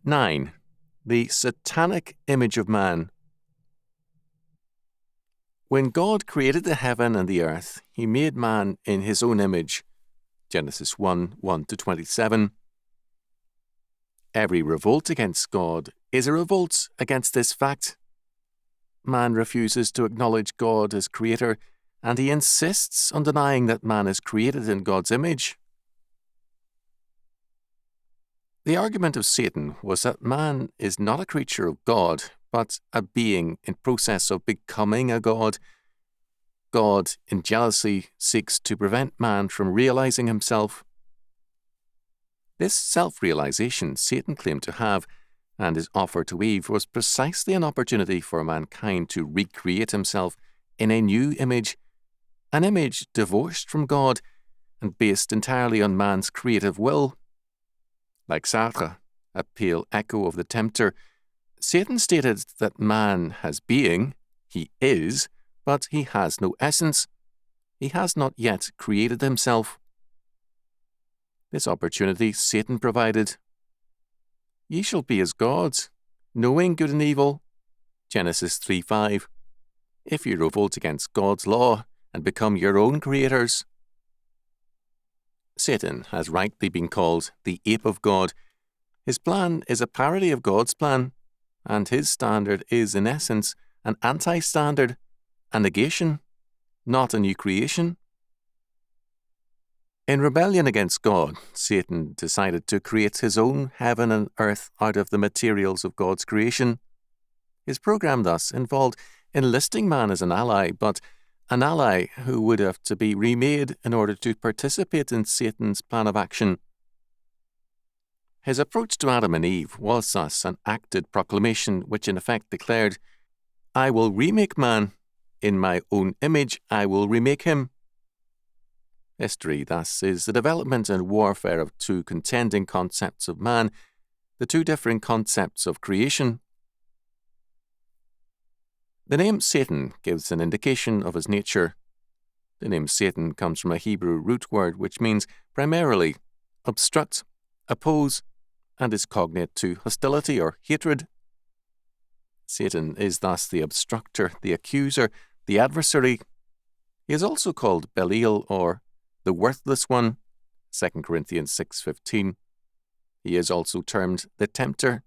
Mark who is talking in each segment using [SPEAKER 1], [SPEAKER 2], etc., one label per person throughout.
[SPEAKER 1] 9. The Satanic image of man. When God created the heaven and the earth, he made man in his own image. Genesis 1:1-27. Every revolt against God is a revolt against this fact. Man refuses to acknowledge God as creator, and he insists on denying that man is created in God's image. The argument of Satan was that man is not a creature of God, but a being in process of becoming a god. God, in jealousy, seeks to prevent man from realizing himself. This self-realization Satan claimed to have, and his offer to Eve, was precisely an opportunity for mankind to recreate himself in a new image, an image divorced from God and based entirely on man's creative will. Like Sartre, a pale echo of the tempter, Satan stated that man has being, he is, but he has no essence. He has not yet created himself. This opportunity Satan provided. Ye shall be as gods, knowing good and evil. Genesis 3:5. If you revolt against God's law and become your own creators. Satan has rightly been called the ape of God. His plan is a parody of God's plan, and his standard is, in essence, an anti-standard, a negation, not a new creation. In rebellion against God, Satan decided to create his own heaven and earth out of the materials of God's creation. His program thus involved enlisting man as an ally, but an ally who would have to be remade in order to participate in Satan's plan of action. His approach to Adam and Eve was thus an acted proclamation which in effect declared, I will remake man, in my own image I will remake him. History, thus, is the development and warfare of two contending concepts of man, the two differing concepts of creation. The name Satan gives an indication of his nature. The name Satan comes from a Hebrew root word which means primarily obstruct, oppose, and is cognate to hostility or hatred. Satan is thus the obstructor, the accuser, the adversary. He is also called Belial or the worthless one, 2 Corinthians 6:15. He is also termed the tempter,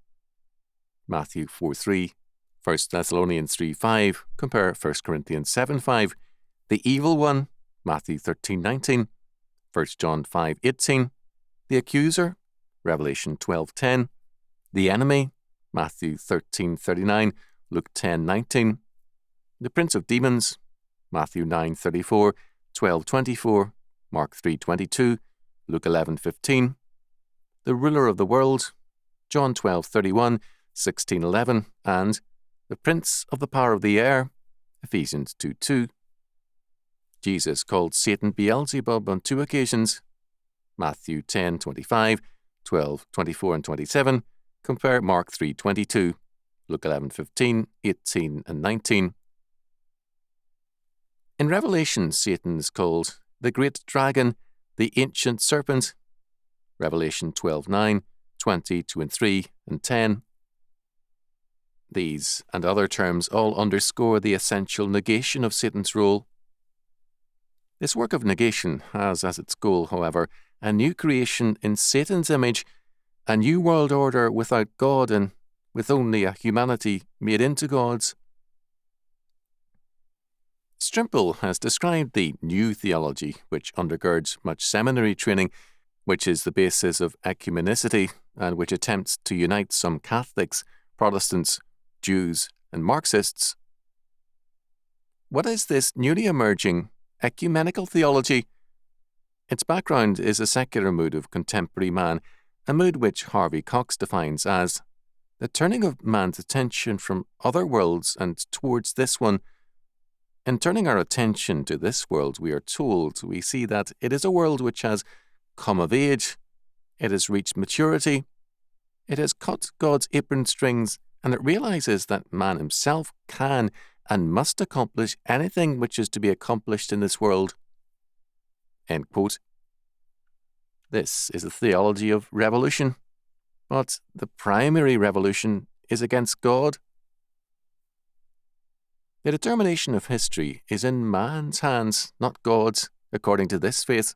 [SPEAKER 1] Matthew 4:3. 1 Thessalonians 3:5, compare 1 Corinthians 7:5, the evil one, Matthew 13:19, 1 John 5:18, the accuser, Revelation 12:10, the enemy, Matthew 13:39, Luke 10:19, the prince of demons, Matthew 9:34, 12:24, Mark 3:22, Luke 11:15, the ruler of the world, John 12:31, 16:11, and the prince of the power of the air, Ephesians 2:2. Jesus called Satan Beelzebub on 2 occasions, Matthew 10:25, 12:24 and 27, compare Mark 3:22, Luke 11:15, 18 and 19. In Revelation, Satan is called the great dragon, the ancient serpent, Revelation 12:9, 22 and 3 and 10. These and other terms all underscore the essential negation of Satan's role. This work of negation has as its goal, however, a new creation in Satan's image, a new world order without God and with only a humanity made into gods. Strimple has described the new theology, which undergirds much seminary training, which is the basis of ecumenicity and which attempts to unite some Catholics, Protestants, Jews, and Marxists. What is this newly emerging ecumenical theology? Its background is a secular mood of contemporary man, a mood which Harvey Cox defines as the turning of man's attention from other worlds and towards this one. In turning our attention to this world, we are told we see that it is a world which has come of age, it has reached maturity, it has cut God's apron strings, and it realizes that man himself can and must accomplish anything which is to be accomplished in this world. End quote. This is a theology of revolution. but the primary revolution is against God. The determination of history is in man's hands, not God's, according to this faith.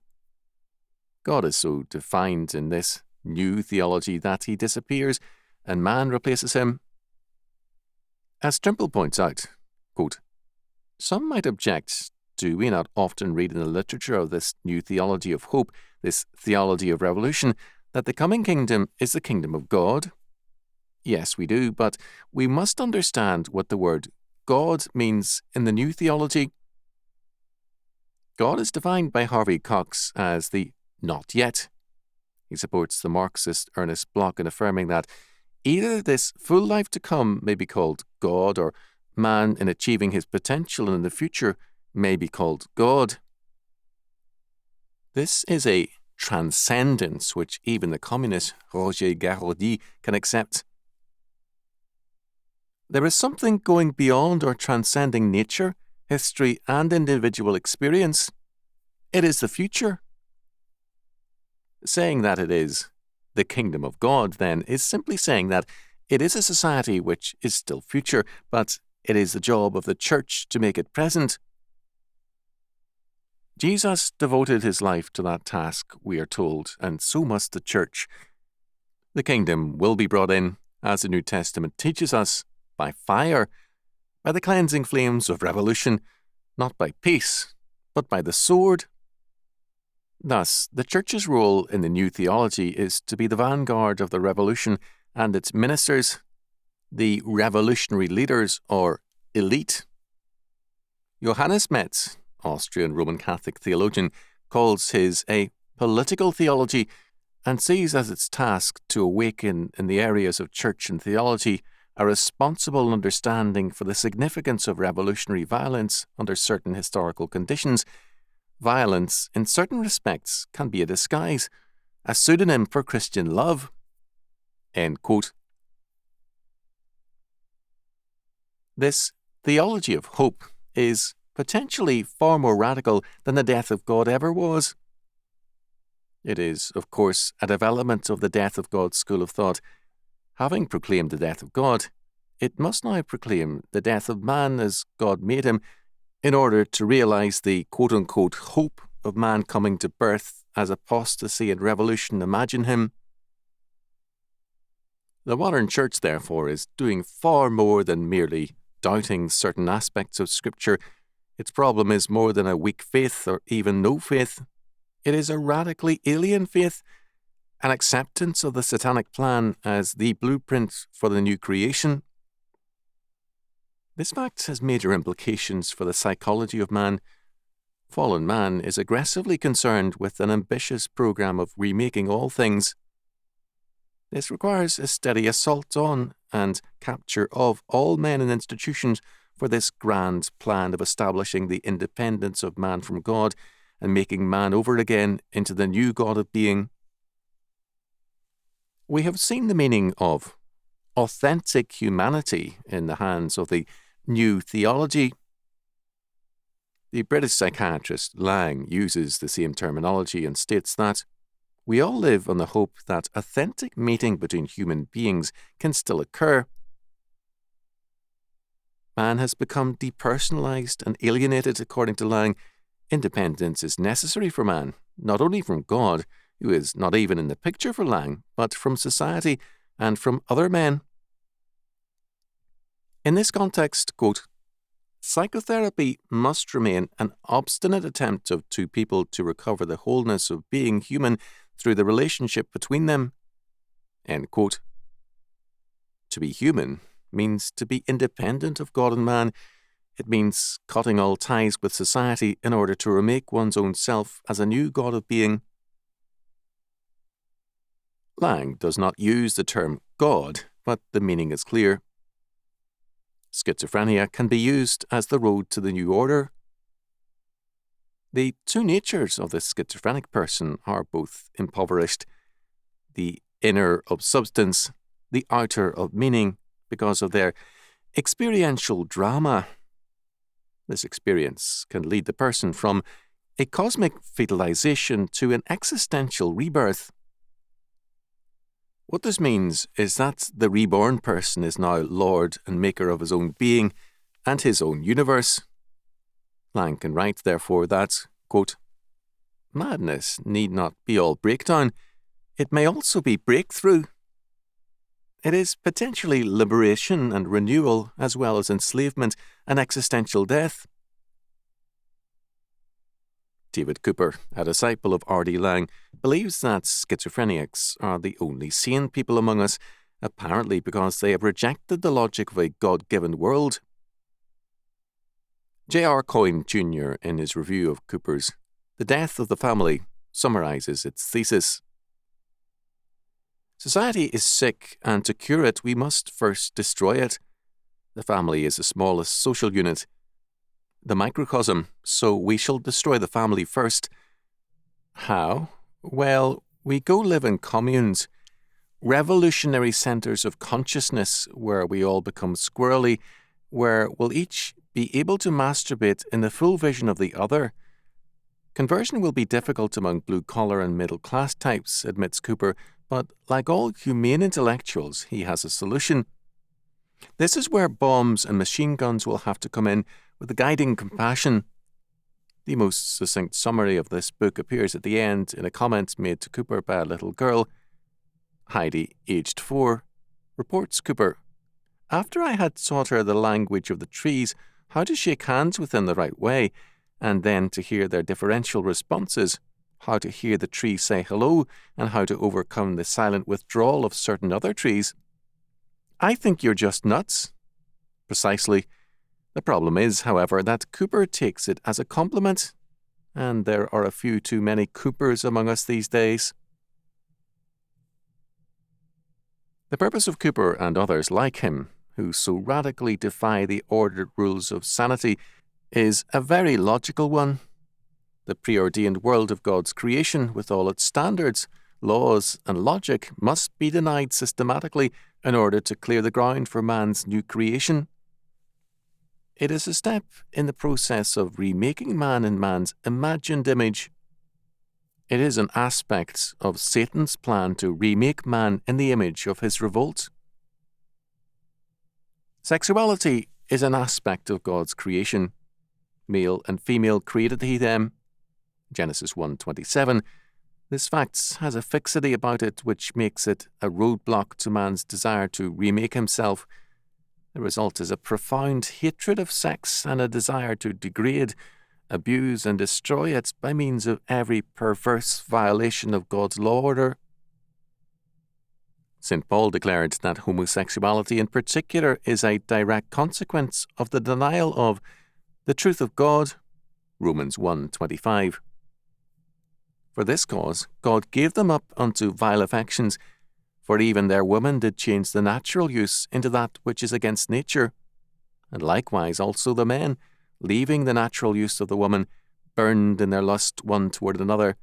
[SPEAKER 1] God is so defined in this new theology that he disappears and man replaces him. As Trimble points out, quote, some might object, do we not often read in the literature of this new theology of hope, this theology of revolution, that the coming kingdom is the kingdom of God? Yes, we do, but we must understand what the word God means in the new theology. God is defined by Harvey Cox as the not yet. He supports the Marxist Ernest Bloch in affirming that either this full life to come may be called God, or man in achieving his potential in the future may be called God. This is a transcendence which even the communist Roger Garaudy can accept. There is something going beyond or transcending nature, history, and individual experience. It is the future. Saying that it is the kingdom of God, then, is simply saying that it is a society which is still future, but it is the job of the church to make it present. Jesus devoted his life to that task, we are told, and so must the church. The kingdom will be brought in, as the New Testament teaches us, by fire, by the cleansing flames of revolution, not by peace, but by the sword. Thus, the Church's role in the new theology is to be the vanguard of the revolution and its ministers, the revolutionary leaders or elite. Johannes Metz, Austrian Roman Catholic theologian, calls his a political theology and sees as its task to awaken in the areas of church and theology a responsible understanding for the significance of revolutionary violence under certain historical conditions. Violence, in certain respects, can be a disguise, a pseudonym for Christian love. End quote. This theology of hope is potentially far more radical than the death of God ever was. It is, of course, a development of the death of God school of thought. Having proclaimed the death of God, it must now proclaim the death of man as God made him, in order to realize the quote-unquote hope of man coming to birth as apostasy and revolution imagine him. The modern church, therefore, is doing far more than merely doubting certain aspects of Scripture. Its problem is more than a weak faith or even no faith. It is a radically alien faith, an acceptance of the Satanic plan as the blueprint for the new creation. This fact has major implications for the psychology of man. Fallen man is aggressively concerned with an ambitious program of remaking all things. This requires a steady assault on and capture of all men and institutions for this grand plan of establishing the independence of man from God and making man over again into the new God of being. We have seen the meaning of authentic humanity in the hands of the new theology. The British psychiatrist Lang uses the same terminology and states that we all live on the hope that authentic meeting between human beings can still occur. Man has become depersonalized and alienated, according to Lang. Independence is necessary for man, not only from God, who is not even in the picture for Lang, but from society and from other men. In this context, quote, psychotherapy must remain an obstinate attempt of two people to recover the wholeness of being human through the relationship between them. End quote. To be human means to be independent of God and man. It means cutting all ties with society in order to remake one's own self as a new God of being. Lang does not use the term God, but the meaning is clear. Schizophrenia can be used as the road to the new order. The two natures of the schizophrenic person are both impoverished, the inner of substance, the outer of meaning, because of their experiential drama. This experience can lead the person from a cosmic fetalization to an existential rebirth. What this means is that the reborn person is now Lord and maker of his own being and his own universe. Lang can write, therefore, that, quote, madness need not be all breakdown, it may also be breakthrough. It is potentially liberation and renewal, as well as enslavement and existential death. David Cooper, a disciple of R.D. Lang, believes that schizophrenics are the only sane people among us, apparently because they have rejected the logic of a God-given world. J.R. Coyne Jr., in his review of Cooper's The Death of the Family, summarizes its thesis. Society is sick, and to cure it, we must first destroy it. The family is the smallest social unit, the microcosm, so we shall destroy the family first. How? Well, we go live in communes, revolutionary centres of consciousness where we all become squirrely, where we'll each be able to masturbate in the full vision of the other. Conversion will be difficult among blue-collar and middle-class types, admits Cooper, but like all humane intellectuals, he has a solution. This is where bombs and machine guns will have to come in with a guiding compassion. The most succinct summary of this book appears at the end in a comment made to Cooper by a little girl. Heidi, aged 4, reports Cooper, after I had taught her the language of the trees, how to shake hands with them the right way, and then to hear their differential responses, how to hear the tree say hello, and how to overcome the silent withdrawal of certain other trees. I think you're just nuts. Precisely. The problem is, however, that Cooper takes it as a compliment, and there are a few too many Coopers among us these days. The purpose of Cooper and others like him, who so radically defy the ordered rules of sanity, is a very logical one. The preordained world of God's creation, with all its standards, laws, and logic, must be denied systematically in order to clear the ground for man's new creation. It is a step in the process of remaking man in man's imagined image. It is an aspect of Satan's plan to remake man in the image of his revolt. Sexuality is an aspect of God's creation. Male and female created he them. Genesis 1:27. This fact has a fixity about it which makes it a roadblock to man's desire to remake himself. The result is a profound hatred of sex and a desire to degrade, abuse, and destroy it by means of every perverse violation of God's law order. St. Paul declared that homosexuality in particular is a direct consequence of the denial of the truth of God. Romans 1:25. For this cause, God gave them up unto vile affections, for even their women did change the natural use into that which is against nature. And likewise also the men, leaving the natural use of the woman, burned in their lust one toward another,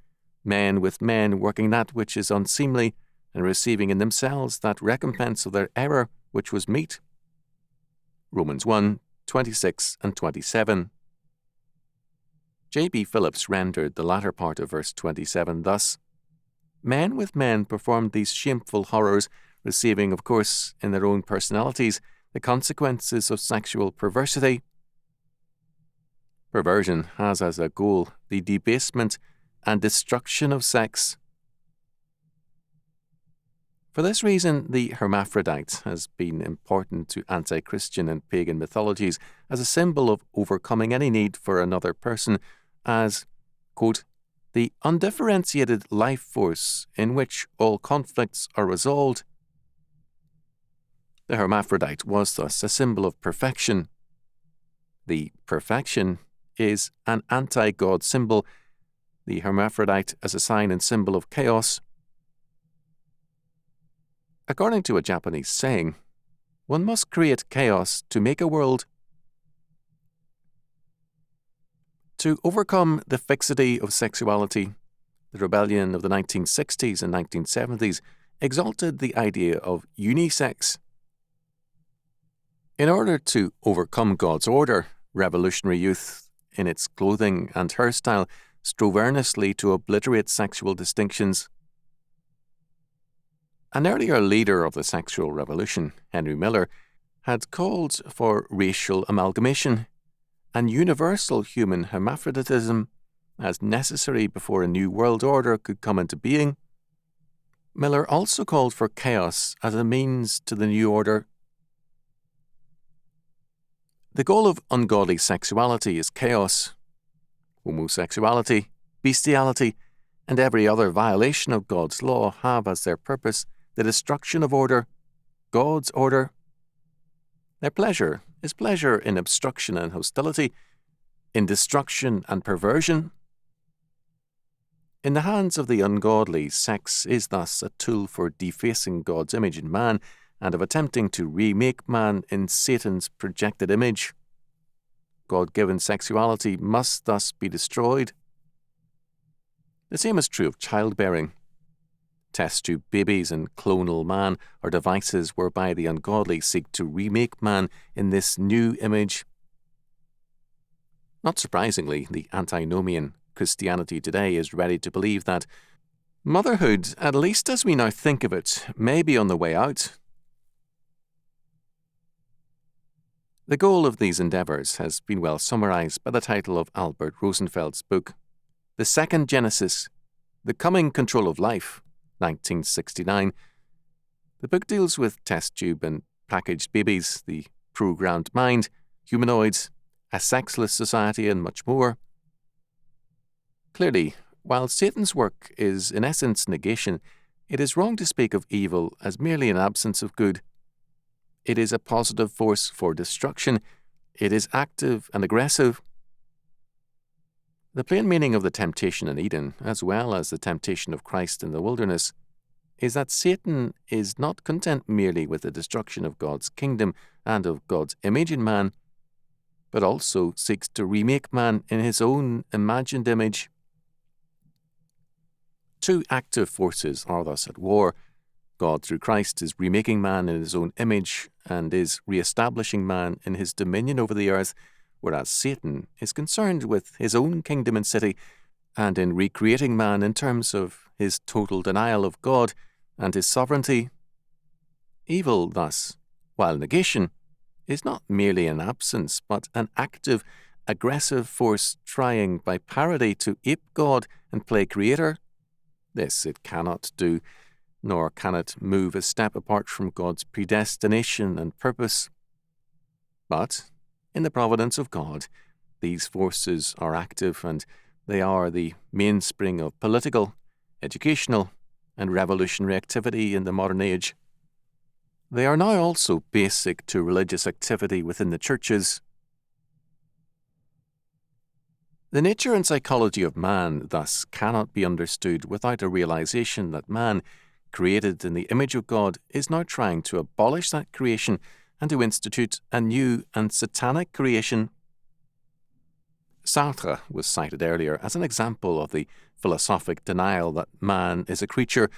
[SPEAKER 1] men with men working that which is unseemly, and receiving in themselves that recompense of their error which was meet. Romans 1:26 and 27. J.B. Phillips rendered the latter part of verse 27 thus: men with men performed these shameful horrors, receiving, of course, in their own personalities, the consequences of sexual perversity. Perversion has as a goal the debasement and destruction of sex. For this reason, the hermaphrodite has been important to anti-Christian and pagan mythologies as a symbol of overcoming any need for another person, as, quote, the undifferentiated life force in which all conflicts are resolved. The hermaphrodite was thus a symbol of perfection. The perfection is an anti-God symbol, the hermaphrodite as a sign and symbol of chaos. According to a Japanese saying, one must create chaos to make a world. To overcome the fixity of sexuality, the rebellion of the 1960s and 1970s exalted the idea of unisex. In order to overcome God's order, revolutionary youth, in its clothing and hairstyle, strove earnestly to obliterate sexual distinctions. An earlier leader of the sexual revolution, Henry Miller, had called for racial amalgamation and universal human hermaphroditism as necessary before a new world order could come into being. Miller also called for chaos as a means to the new order. The goal of ungodly sexuality is chaos. Homosexuality, bestiality, and every other violation of God's law have as their purpose the destruction of order, God's order. Their pleasure is pleasure in obstruction and hostility, in destruction and perversion. In the hands of the ungodly, sex is thus a tool for defacing God's image in man and of attempting to remake man in Satan's projected image. God-given sexuality must thus be destroyed. The same is true of childbearing. Test tube babies and clonal man are devices whereby the ungodly seek to remake man in this new image. Not surprisingly, the antinomian Christianity today is ready to believe that motherhood, at least as we now think of it, may be on the way out. The goal of these endeavours has been well summarised by the title of Albert Rosenfeld's book, The Second Genesis, The Coming Control of Life, 1969. The book deals with test tube and packaged babies, the programmed mind, humanoids, a sexless society, and much more. Clearly, while Satan's work is in essence negation, it is wrong to speak of evil as merely an absence of good. It is a positive force for destruction. It is active and aggressive. The plain meaning of the temptation in Eden, as well as the temptation of Christ in the wilderness, is that Satan is not content merely with the destruction of God's kingdom and of God's image in man, but also seeks to remake man in his own imagined image. Two active forces are thus at war. God, through Christ, is remaking man in his own image and is re-establishing man in his dominion over the earth, whereas Satan is concerned with his own kingdom and city and in recreating man in terms of his total denial of God and his sovereignty. Evil, thus, while negation, is not merely an absence, but an active, aggressive force trying by parody to ape God and play creator. This it cannot do, nor can it move a step apart from God's predestination and purpose. But, in the providence of God, these forces are active and they are the mainspring of political, educational, and revolutionary activity in the modern age. They are now also basic to religious activity within the churches. The nature and psychology of man, thus, cannot be understood without a realization that man, created in the image of God, is now trying to abolish that creation and to institute a new and satanic creation. Sartre was cited earlier as an example of the philosophic denial that man is a creature.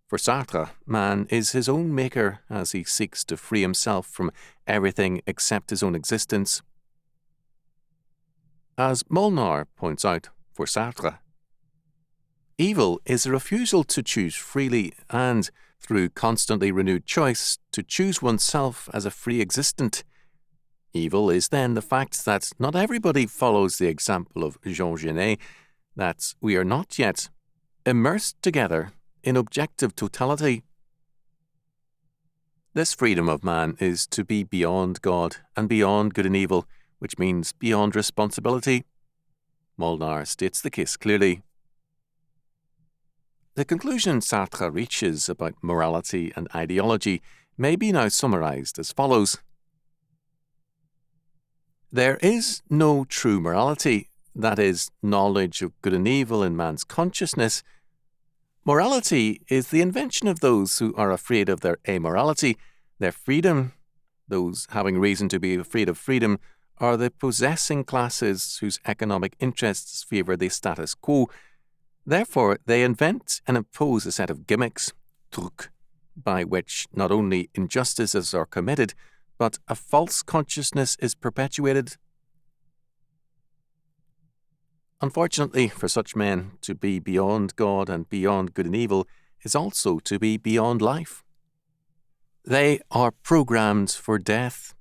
[SPEAKER 1] For Sartre, man is his own maker as he seeks to free himself from everything except his own existence. As Molnar points out for Sartre, evil is a refusal to choose freely and, through constantly renewed choice, to choose oneself as a free existent. Evil is then the fact that not everybody follows the example of Jean Genet, that we are not yet immersed together in objective totality. This freedom of man is to be beyond God and beyond good and evil, which means beyond responsibility. Molnar states the case clearly. The conclusion Sartre reaches about morality and ideology may be now summarized as follows. There is no true morality, that is, knowledge of good and evil in man's consciousness. Morality is the invention of those who are afraid of their amorality, their freedom. Those having reason to be afraid of freedom are the possessing classes whose economic interests favour the status quo. Therefore, they invent and impose a set of gimmicks, trucs, by which not only injustices are committed, but a false consciousness is perpetuated. Unfortunately for such men, to be beyond God and beyond good and evil is also to be beyond life. They are programmed for death.